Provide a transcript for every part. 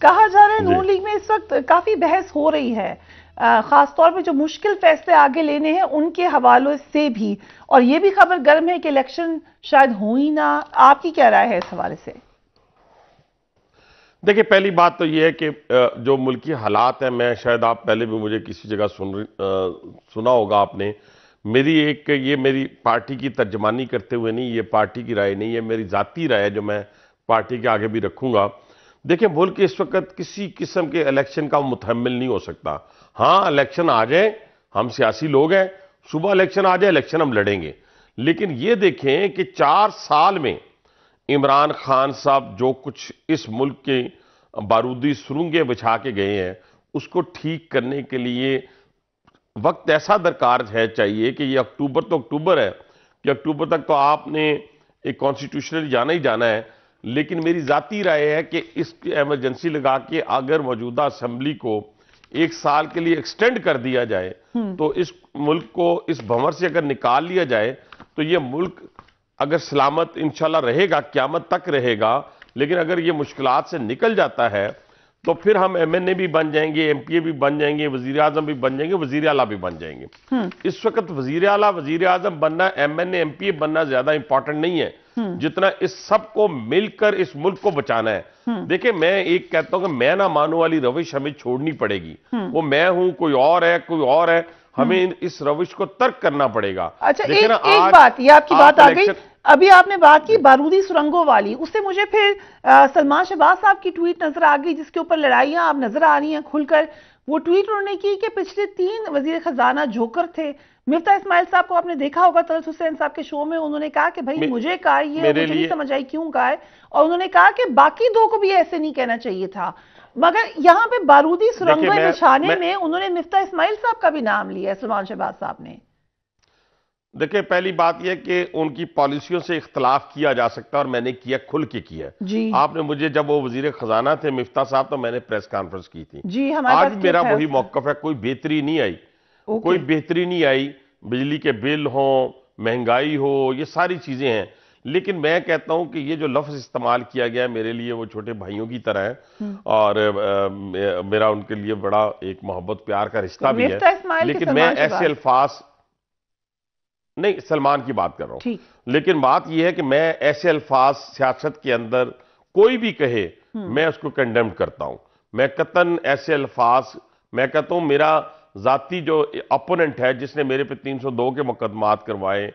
کہا جا رہا ہے نون لیگ میں اس وقت کافی بحث ہو رہی ہے، خاص طور پہ جو مشکل فیصلے آگے لینے ہیں ان کے حوالوں سے بھی، اور یہ بھی خبر گرم ہے کہ الیکشن شاید ہو ہی نہ۔ آپ کی کیا رائے ہے اس حوالے سے؟ دیکھیں، پہلی بات تو یہ ہے کہ جو ملکی حالات ہیں، میں شاید آپ پہلے بھی مجھے کسی جگہ سنا ہوگا آپ نے، یہ میری پارٹی کی ترجمانی کرتے ہوئے نہیں، یہ پارٹی کی رائے نہیں ہے، میری ذاتی رائے ہے جو میں پارٹی کے آگے بھی رکھوں گا۔ دیکھیں، ملک اس وقت کسی قسم کے الیکشن کا متحمل نہیں ہو سکتا۔ ہاں، الیکشن آ جائیں، ہم سیاسی لوگ ہیں، صبح الیکشن آ جائے، الیکشن ہم لڑیں گے، لیکن یہ دیکھیں کہ 4 سال میں عمران خان صاحب جو کچھ اس ملک کے بارودی سرنگیں بچھا کے گئے ہیں، اس کو ٹھیک کرنے کے لیے وقت ایسا درکار ہے چاہیے کہ یہ اکتوبر ہے کہ اکتوبر تک تو آپ نے ایک کانسٹیٹیوشنل جانا ہی جانا ہے، لیکن میری ذاتی رائے ہے کہ اس کی ایمرجنسی لگا کے اگر موجودہ اسمبلی کو 1 سال کے لیے ایکسٹینڈ کر دیا جائے تو اس ملک کو اس بھنور سے اگر نکال لیا جائے تو یہ ملک اگر سلامت انشاءاللہ رہے گا، قیامت تک رہے گا، لیکن اگر یہ مشکلات سے نکل جاتا ہے تو پھر ہم ایم این اے بھی بن جائیں گے، ایم پی اے بھی بن جائیں گے، وزیر اعظم بھی بن جائیں گے، وزیر اعلیٰ بھی بن جائیں گے۔ اس وقت وزیر اعلیٰ، وزیر اعظم بننا، ایم این اے، ایم پی اے بننا زیادہ امپورٹنٹ نہیں ہے جتنا اس سب کو مل کر اس ملک کو بچانا ہے۔ دیکھیں، میں ایک کہتا ہوں کہ میں نہ مانو والی روش ہمیں چھوڑنی پڑے گی۔ وہ میں ہوں، کوئی اور ہے، ہمیں اس روش کو ترک کرنا پڑے گا۔ اچھا، ایک بات، یہ آپ کی بات آ گئی، ابھی آپ نے بات کی بارودی سرنگوں والی، اس سے مجھے پھر سلمان شہباز صاحب کی ٹویٹ نظر آ گئی جس کے اوپر لڑائیاں آپ نظر آ رہی ہیں کھل کر۔ وہ ٹویٹ انہوں نے کی کہ پچھلے 3 وزیر خزانہ جوکر تھے۔ مفتاح اسماعیل صاحب کو آپ نے دیکھا ہوگا طلعت حسین صاحب کے شو میں، انہوں نے کہا کہ بھائی مجھے کہا یہ، مجھے نہیں سمجھ آئی کیوں کہا ہے، اور انہوں نے کہا کہ باقی 2 کو بھی ایسے نہیں کہنا چاہیے تھا۔ مگر یہاں پہ بارودی سرنگیں بچھانے میں انہوں نے مفتاح اسماعیل صاحب کا بھی نام لیا ہے، سلمان شہباز صاحب نے۔ دیکھیں، پہلی بات یہ کہ ان کی پالیسیوں سے اختلاف کیا جا سکتا ہے، اور میں نے کیا، کھل کے کیا ہے۔ آپ نے مجھے، جب وہ وزیر خزانہ تھے مفتاح صاحب، تو میں نے پریس کانفرنس کی تھی۔ آج میرا وہی موقف ہے، کوئی بہتری نہیں آئی، بجلی کے بل ہوں، مہنگائی ہو، یہ ساری چیزیں ہیں، لیکن میں کہتا ہوں کہ یہ جو لفظ استعمال کیا گیا ہے، میرے لیے وہ چھوٹے بھائیوں کی طرح ہے، اور میرا ان کے لیے بڑا ایک محبت پیار کا رشتہ بھی ہے، لیکن میں ایسے الفاظ نہیں، سلمان کی بات کر رہا ہوں، لیکن بات یہ ہے کہ میں ایسے الفاظ سیاست کے اندر کوئی بھی کہے میں اس کو کنڈیم کرتا ہوں۔ میں قطعاً ایسے الفاظ، میں کہتا ہوں میرا ذاتی جو اپوننٹ ہے جس نے میرے پہ 302 کے مقدمات کروائے،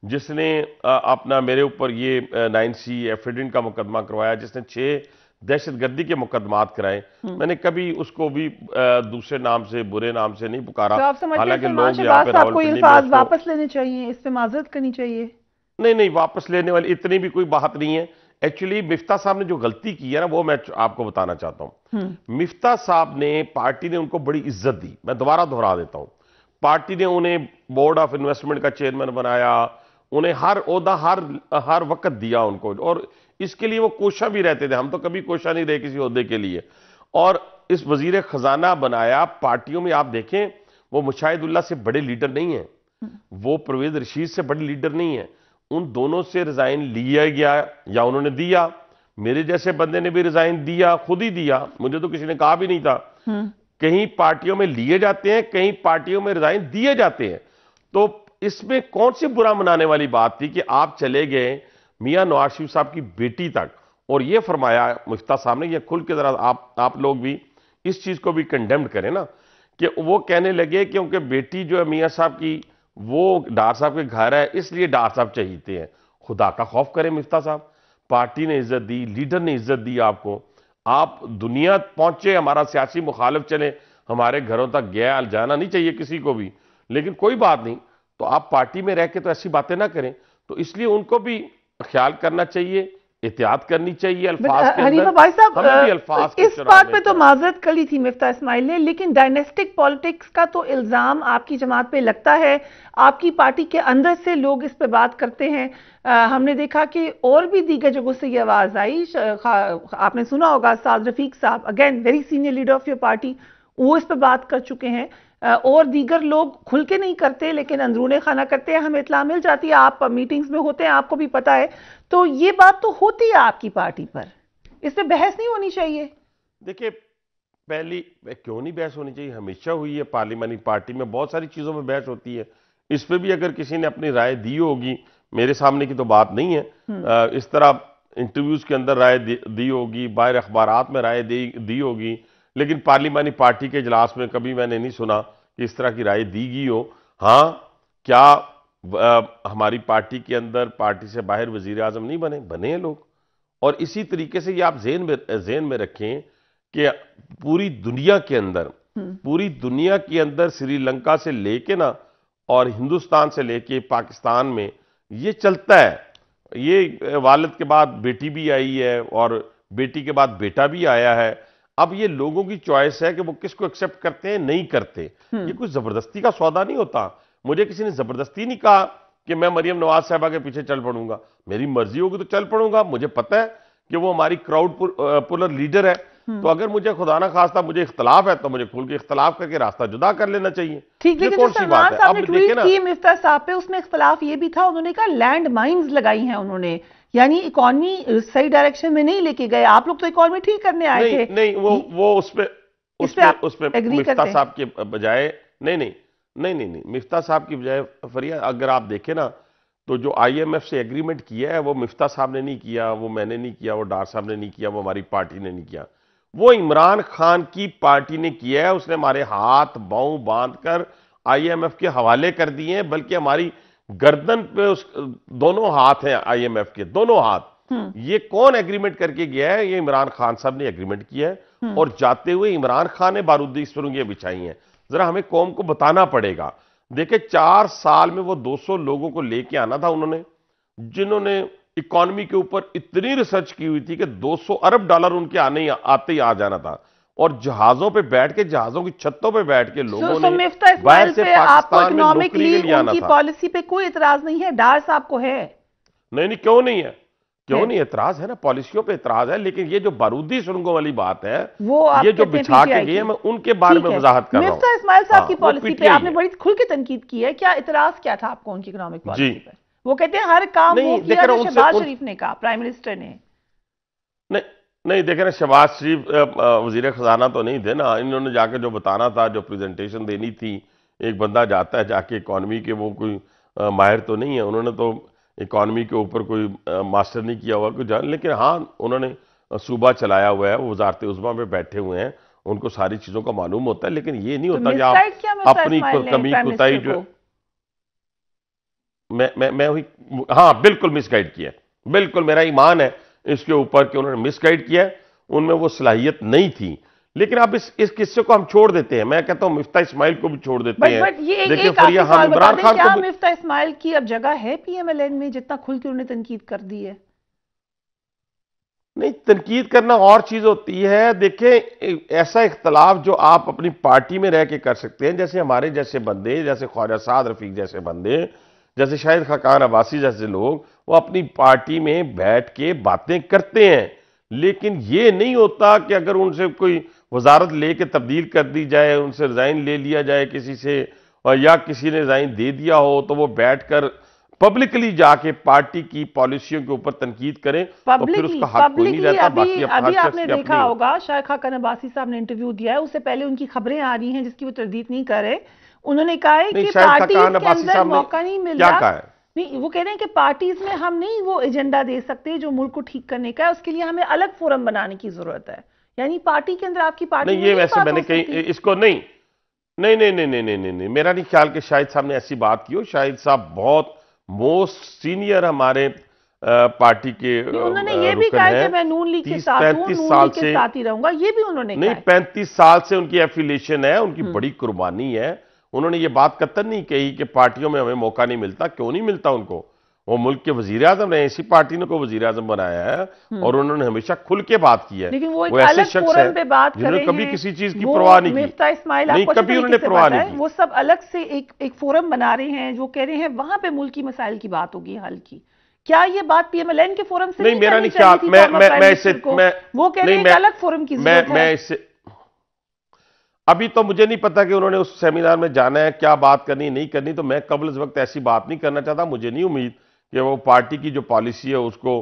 جس نے اپنا میرے اوپر یہ 9C ایفیڈنٹ کا مقدمہ کروایا، جس نے 6 دہشت گردی کے مقدمات کرائے، میں نے کبھی اس کو بھی دوسرے نام سے، برے نام سے نہیں پکارا، حالانکہ لوگ یہاں پہ کوئی الفاظ واپس لینے چاہیے، اس پہ معذرت کرنی چاہیے۔ نہیں، واپس لینے والی اتنی بھی کوئی بات نہیں ہے۔ ایکچولی مفتاح صاحب نے جو غلطی کی ہے نا، وہ میں آپ کو بتانا چاہتا ہوں۔ مفتاح صاحب نے، پارٹی نے ان کو بڑی عزت دی، میں دوبارہ دہرا دیتا ہوں، پارٹی نے انہیں بورڈ آف انویسٹمنٹ کا چیئرمین بنایا، انہیں ہر عہدہ ہر وقت دیا ان کو، اور اس کے لیے وہ کوشاں بھی رہتے تھے، ہم تو کبھی کوشاں نہیں رہے کسی عہدے کے لیے، اور اس وزیر خزانہ بنایا۔ پارٹیوں میں آپ دیکھیں، وہ مشاہد اللہ سے بڑے لیڈر نہیں ہیں، وہ پرویز رشید سے بڑے لیڈر نہیں ہیں، ان دونوں سے ریزائن لیا گیا یا انہوں نے دیا، میرے جیسے بندے نے بھی ریزائن دیا، خود ہی دیا، مجھے تو کسی نے کہا بھی نہیں تھا۔ کہیں پارٹیوں میں لیے جاتے ہیں، کہیں پارٹیوں میں ریزائن دیے جاتے ہیں، تو اس میں کون سی برا منانے والی بات تھی کہ آپ چلے گئے میاں نواز شریف صاحب کی بیٹی تک، اور یہ فرمایا مفتاح صاحب نے، یہ کھل کے ذرا آپ لوگ بھی اس چیز کو بھی کنڈیمڈ کریں نا، کہ وہ کہنے لگے کہ ان کے بیٹی جو ہے میاں صاحب کی، وہ ڈار صاحب کے گھر ہے، اس لیے ڈار صاحب چاہیتے ہیں۔ خدا کا خوف کریں مفتاح صاحب، پارٹی نے عزت دی، لیڈر نے عزت دی آپ کو، آپ دنیا پہنچے، ہمارا سیاسی مخالف چلے، ہمارے گھروں تک گیا، جانا نہیں چاہیے کسی کو بھی، لیکن کوئی بات نہیں، تو آپ پارٹی میں رہ کے تو ایسی باتیں نہ کریں، تو اس لیے ان کو بھی خیال کرنا چاہیے، احتیاط کرنی چاہیے الفاظ کے اندر۔ حنیفہ بھائی صاحب، ہمیں بھی الفاظ کے اس بات پہ تو معذرت کر لی تھی مفتاح اسماعیل نے، لیکن ڈائنیسٹک پالیٹکس کا تو الزام آپ کی جماعت پہ لگتا ہے، آپ کی پارٹی کے اندر سے لوگ اس پہ بات کرتے ہیں۔ ہم نے دیکھا کہ اور بھی دیگر جگہوں سے یہ آواز آئی، آپ نے سنا ہوگا سعد رفیق صاحب، again very senior leader of your party, وہ اس پہ بات کر چکے ہیں، اور دیگر لوگ کھل کے نہیں کرتے لیکن اندرون خانہ کرتے ہیں، ہمیں اطلاع مل جاتی ہے، آپ میٹنگز میں ہوتے ہیں، آپ کو بھی پتا ہے، تو یہ بات تو ہوتی ہے آپ کی پارٹی پر، اس پہ بحث نہیں ہونی چاہیے۔ دیکھیں پہلی کیوں نہیں بحث ہونی چاہیے، ہمیشہ ہوئی ہے پارلیمانی پارٹی میں، بہت ساری چیزوں میں بحث ہوتی ہے، اس پہ بھی اگر کسی نے اپنی رائے دی ہوگی، میرے سامنے کی تو بات نہیں ہے، اس طرح انٹرویوز کے اندر رائے دی ہوگی، باہر اخبارات میں رائے دی ہوگی، لیکن پارلیمانی پارٹی کے اجلاس میں کبھی میں نے نہیں سنا کہ اس طرح کی رائے دی گئی ہو۔ ہاں، کیا ہماری پارٹی کے اندر پارٹی سے باہر وزیر اعظم نہیں بنے ہیں لوگ، اور اسی طریقے سے یہ آپ ذہن میں رکھیں کہ پوری دنیا کے اندر سری لنکا سے لے کے نا اور ہندوستان سے لے کے پاکستان میں یہ چلتا ہے، یہ والد کے بعد بیٹی بھی آئی ہے اور بیٹی کے بعد بیٹا بھی آیا ہے، اب یہ لوگوں کی چوائس ہے کہ وہ کس کو ایکسپٹ کرتے ہیں نہیں کرتے، یہ کوئی زبردستی کا سودا نہیں ہوتا۔ مجھے کسی نے زبردستی نہیں کہا کہ میں مریم نواز صاحبہ کے پیچھے چل پڑوں گا، میری مرضی ہوگی تو چل پڑوں گا، مجھے پتہ ہے کہ وہ ہماری کراؤڈ پولر لیڈر ہے، تو اگر مجھے خدا نہ خواستہ مجھے اختلاف ہے تو مجھے کھل کے اختلاف کر کے راستہ جدا کر لینا چاہیے۔ ٹھیک، لیکن جو سلمان صاحب نے ٹویٹ کی مفتاح صاحب پہ، اس میں اختلاف یہ بھی تھا، انہوں نے کہا لینڈ مائنز لگائی ہیں انہوں نے، یعنی اکانومی صحیح ڈائریکشن میں نہیں لے کے گئے، آپ لوگ تو اکانومی ٹھیک کرنے آئے تھے۔ نہیں، وہ اس پہ مفتاح صاحب کے بجائے نہیں، مفتاح صاحب کی بجائے فریہ اگر آپ دیکھیں نا تو جو آئی ایم ایف سے ایگریمنٹ کیا ہے وہ مفتاح صاحب نے نہیں کیا، وہ میں نے نہیں کیا، وہ ڈار صاحب نے نہیں کیا، وہ ہماری پارٹی نے نہیں کیا، وہ عمران خان کی پارٹی نے کیا ہے، اس نے ہمارے ہاتھ باؤں باندھ کر آئی ایم ایف کے حوالے کر دیے ہیں، بلکہ ہماری گردن پہ دونوں ہاتھ ہیں آئی ایم ایف کے، دونوں ہاتھ۔ یہ کون ایگریمنٹ کر کے گیا ہے؟ یہ عمران خان صاحب نے ایگریمنٹ کیا ہے، اور جاتے ہوئے عمران خان نے بارودی سرنگیں بچھائی ہیں۔ ذرا ہمیں قوم کو بتانا پڑے گا، دیکھیں 4 سال میں وہ 200 لوگوں کو لے کے آنا تھا انہوں نے، جنہوں نے اکانومی کے اوپر اتنی ریسرچ کی ہوئی تھی کہ $200 ارب ان کے آتے ہی آ جانا تھا، اور جہازوں پہ بیٹھ کے، جہازوں کی چھتوں پہ بیٹھ کے لوگوں نے باہر سے پاکستان میں نوکری کے لیے آنا تھا۔ پالیسی پہ کوئی اعتراض نہیں ہے، ڈار صاحب کو ہے؟ نہیں، کیوں نہیں ہے؟ کیوں نہیں اعتراض ہے نا، پالیسیوں پہ اعتراض ہے، لیکن یہ جو بارودی سرنگوں والی بات ہے، یہ جو بچھا کے گئے ہیں، میں ان کے بارے میں وضاحت کر رہا ہوں۔ مفتاح اسماعیل صاحب کی پالیسی پہ آپ نے بڑی کھل کے تنقید کی ہے، کیا اعتراض کیا تھا آپ کو ان کی اکنامک پالیسی پر؟ وہ کہتے ہیں ہر کام وہ کیا جو شہباز شریف نے کہا، پرائم منسٹر نے۔ نہیں، دیکھیں نا، شہباز شریف وزیر خزانہ تو نہیں تھے نا، انہوں نے جا کے جو بتانا تھا، جو پریزنٹیشن دینی تھی، ایک بندہ جاتا ہے جا کے اکانومی کے، وہ کوئی ماہر تو نہیں ہے، انہوں نے تو اکانومی کے اوپر کوئی ماسٹر نہیں کیا ہوا کوئی جان، لیکن ہاں انہوں نے صوبہ چلایا ہوا ہے، وہ وزارت عظمیٰ میں بیٹھے ہوئے ہیں، ان کو ساری چیزوں کا معلوم ہوتا ہے، لیکن یہ نہیں ہوتا کہ آپ اپنی کمی کوتاہی جو میں ہاں بالکل مس گائیڈ کیا ہے، بالکل میرا ایمان ہے اس کے اوپر کہ انہوں نے مس گائیڈ کیا ہے، ان میں وہ صلاحیت نہیں تھی، لیکن اب اس قصے کو ہم چھوڑ دیتے ہیں، میں کہتا ہوں مفتاح اسماعیل کو بھی چھوڑ دیتے ہیں۔ دیکھیں فریہ، ہم عمران خان کو، کیا مفتاح اسماعیل کی اب جگہ ہے پی ایم ایل این میں جتنا کھل کے انہوں نے تنقید کر دی ہے؟ نہیں، تنقید کرنا اور چیز ہوتی ہے، دیکھیں ایسا اختلاف جو آپ اپنی پارٹی میں رہ کے کر سکتے ہیں، جیسے ہمارے جیسے بندے، جیسے خواجہ سعد رفیق جیسے بندے، جیسے شاہد خاقان عباسی جیسے لوگ، وہ اپنی پارٹی میں بیٹھ کے باتیں کرتے ہیں، لیکن یہ نہیں ہوتا کہ اگر ان سے کوئی وزارت لے کے تبدیل کر دی جائے، ان سے ریزائن لے لیا جائے کسی سے، یا کسی نے ریزائن دے دیا ہو تو وہ بیٹھ کر پبلکلی جا کے پارٹی کی پالیسیوں کے اوپر تنقید کریں، تو پھر اس کا حق کوئی نہیں رہتا۔ باقی ابھی آپ نے دیکھا ہوگا شاہد خاقان عباسی صاحب نے انٹرویو دیا ہے، اس سے پہلے ان کی خبریں آ رہی ہیں جس کی وہ تردید نہیں کر رہے، انہوں نے کہا ہے کہ پارٹیز کے اندر موقع نہیں مل رہا، نہیں وہ کہہ رہے ہیں کہ پارٹیز میں ہم نہیں وہ ایجنڈا دے سکتے جو ملک کو ٹھیک کرنے کا ہے، اس کے لیے ہمیں الگ فورم بنانے کی ضرورت ہے، یعنی پارٹی کے اندر آپ کی پارٹی نہیں، یہ ویسے میں نے کہیں اس کو نہیں، میرا نہیں خیال کہ شاہد صاحب نے ایسی بات کی ہو، شاہد صاحب بہت موسٹ سینئر ہمارے پارٹی کے انہوں نے یہ بھی کہا کہ میں نون لیگ کے ساتھ ہوں، نون لیگ کے ساتھ ہی رہوں گا، یہ بھی انہوں نے کہا۔ نہیں، 35 سال سے ان کی ایفیلیشن ہے، ان کی بڑی قربانی ہے، انہوں نے یہ بات قطعاً نہیں کہی کہ پارٹیوں میں ہمیں موقع نہیں ملتا، کیوں نہیں ملتا ان کو، وہ ملک کے وزیر اعظم رہے، اسی پارٹی نے کو وزیر اعظم بنایا ہے، اور انہوں نے ہمیشہ کھل کے بات کی ہے، لیکن وہ ایک الگ فورم پہ بات کر رہے ہیں، کبھی کسی چیز کی پرواہ نہیں کی، مفتاح اسماعیل آپ کو کبھی انہوں نے پرواہ نہیں کی، وہ سب الگ سے ایک فورم بنا رہے ہیں جو کہہ رہے ہیں وہاں پہ ملکی مسائل کی بات ہوگی حل کی، کیا یہ بات پی ایم ایل این کے فورم سے نہیں کرنی چاہیے تھی؟ وہ کہہ رہے ہیں کہ الگ فورم کی ضرورت ہے۔ ابھی تو مجھے نہیں پتا کہ انہوں نے اس سیمینار میں جانا ہے، کیا بات کرنی نہیں کرنی، تو میں قبل اس وقت ایسی بات نہیں کرنا چاہتا، مجھے نہیں امید کہ وہ پارٹی کی جو پالیسی ہے اس کو